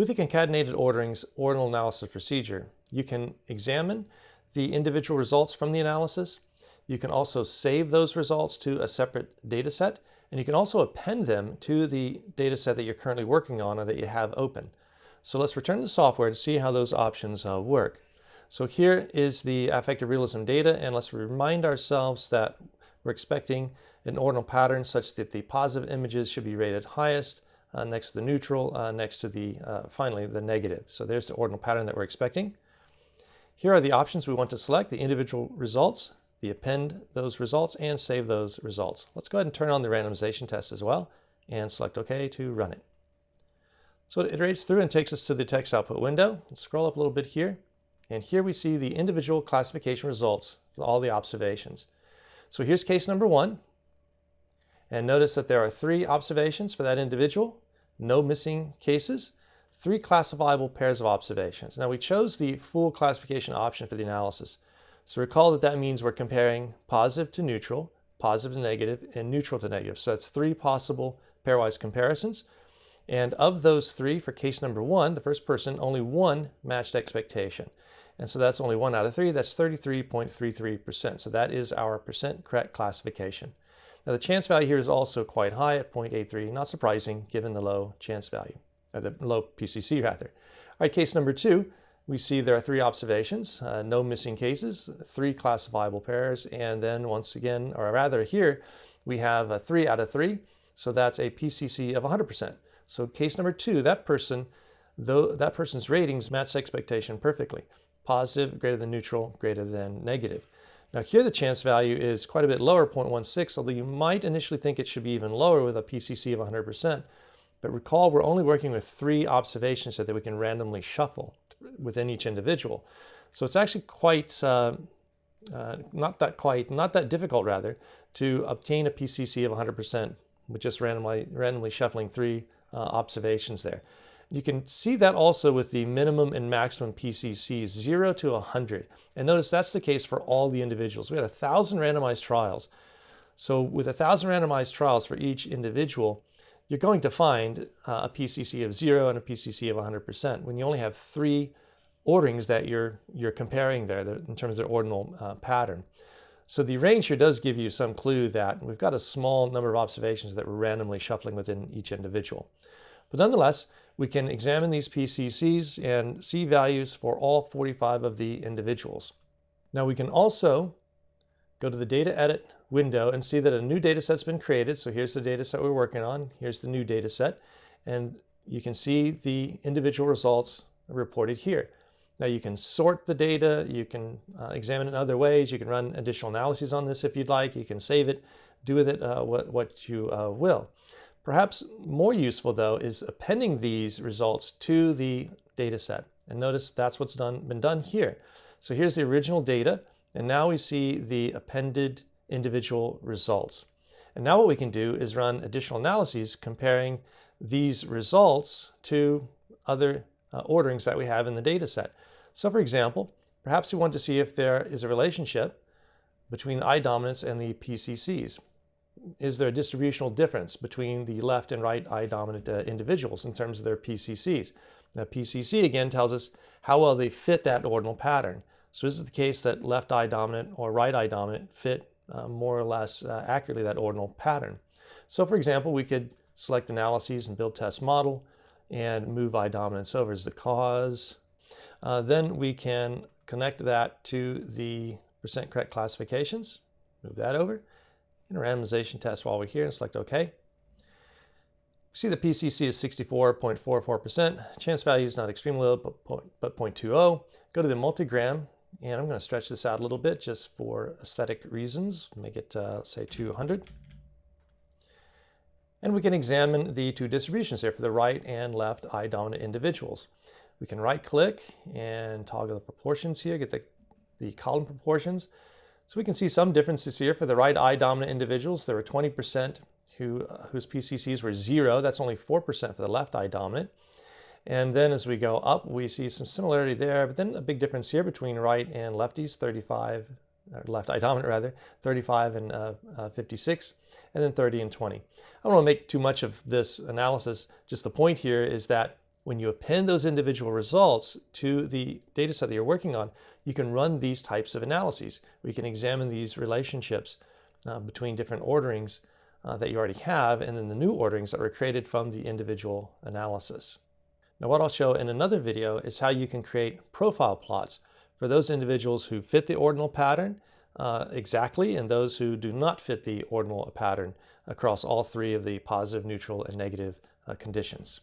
With the concatenated ordering's ordinal analysis procedure, you can examine the individual results from the analysis. You can also save those results to a separate data set, and you can also append them to the data set that you're currently working on or that you have open. So let's return to the software to see how those options work. So here is the affective realism data, and let's remind ourselves that we're expecting an ordinal pattern such that the positive images should be rated highest, next to the neutral, next to the, finally, the negative. So there's the ordinal pattern that we're expecting. Here are the options we want to select: the individual results, the append those results, and save those results. Let's go ahead and turn on the randomization test as well and select OK to run it. So it iterates through and takes us to the text output window. Let's scroll up a little bit here, and here we see the individual classification results for all the observations. So here's case number 1, and notice that there are 3 observations for that individual, no missing cases, 3 classifiable pairs of observations. Now we chose the full classification option for the analysis. So recall that that means we're comparing positive to neutral, positive to negative, and neutral to negative. So that's 3 possible pairwise comparisons. And of those 3, for case number 1, the first person, only 1 matched expectation. And so that's only 1 out of 3. That's 33.33%. So that is our percent correct classification. Now the chance value here is also quite high at 0.83. Not surprising given the low chance value, or the low PCC rather. All right, case number 2, we see there are 3 observations, no missing cases, 3 classifiable pairs, and then once again, or rather here, we have a 3 out of 3. So that's a PCC of 100%. So case number 2, that person's ratings matched expectation perfectly. Positive, greater than neutral, greater than negative. Now here the chance value is quite a bit lower, 0.16, although you might initially think it should be even lower with a PCC of 100%. But recall, we're only working with 3 observations so that we can randomly shuffle within each individual. So it's actually quite, not that difficult rather, to obtain a PCC of 100% with just randomly shuffling 3 observations there. You can see that also with the minimum and maximum PCCs, 0 to 100. And notice that's the case for all the individuals. We had 1,000 randomized trials. So with 1,000 randomized trials for each individual, you're going to find a PCC of 0 and a PCC of 100% when you only have 3 orderings that you're comparing there in terms of their ordinal pattern. So the range here does give you some clue that we've got a small number of observations that we're randomly shuffling within each individual. But nonetheless, we can examine these PCCs and see values for all 45 of the individuals. Now we can also go to the data edit window and see that a new data set's been created. So here's the data set we're working on. Here's the new data set. And you can see the individual results reported here. Now you can sort the data, you can examine it in other ways, you can run additional analyses on this if you'd like, you can save it, do with it what you will. Perhaps more useful though is appending these results to the data set. And notice that's what's been done here. So here's the original data, and now we see the appended individual results. And now what we can do is run additional analyses comparing these results to other orderings that we have in the data set. So for example, perhaps we want to see if there is a relationship between the eye dominance and the PCCs. Is there a distributional difference between the left and right eye dominant individuals in terms of their PCCs? Now PCC again tells us how well they fit that ordinal pattern. So is it the case that left eye dominant or right eye dominant fit more or less accurately that ordinal pattern? So for example, we could select analyses and build test model and move eye dominance over as the cause. Then we can connect that to the percent correct classifications, move that over, and a randomization test while we're here and select OK. See the PCC is 64.44%. Chance value is not extremely low, but 0.20. Go to the multigram, and I'm going to stretch this out a little bit just for aesthetic reasons. Make it, say, 200. And we can examine the 2 distributions here for the right and left eye dominant individuals. We can right-click and toggle the proportions here, get the column proportions. So we can see some differences here. For the right eye dominant individuals, there were 20% whose PCCs were 0. That's only 4% for the left eye dominant. And then as we go up, we see some similarity there, but then a big difference here between right and lefties, 35, or left eye dominant rather, 35 and 56, and then 30 and 20. I don't want to make too much of this analysis. Just the point here is that When you append those individual results to the data set that you're working on, you can run these types of analyses. We can examine these relationships between different orderings that you already have and then the new orderings that were created from the individual analysis. Now, what I'll show in another video is how you can create profile plots for those individuals who fit the ordinal pattern exactly and those who do not fit the ordinal pattern across all three of the positive, neutral, and negative conditions.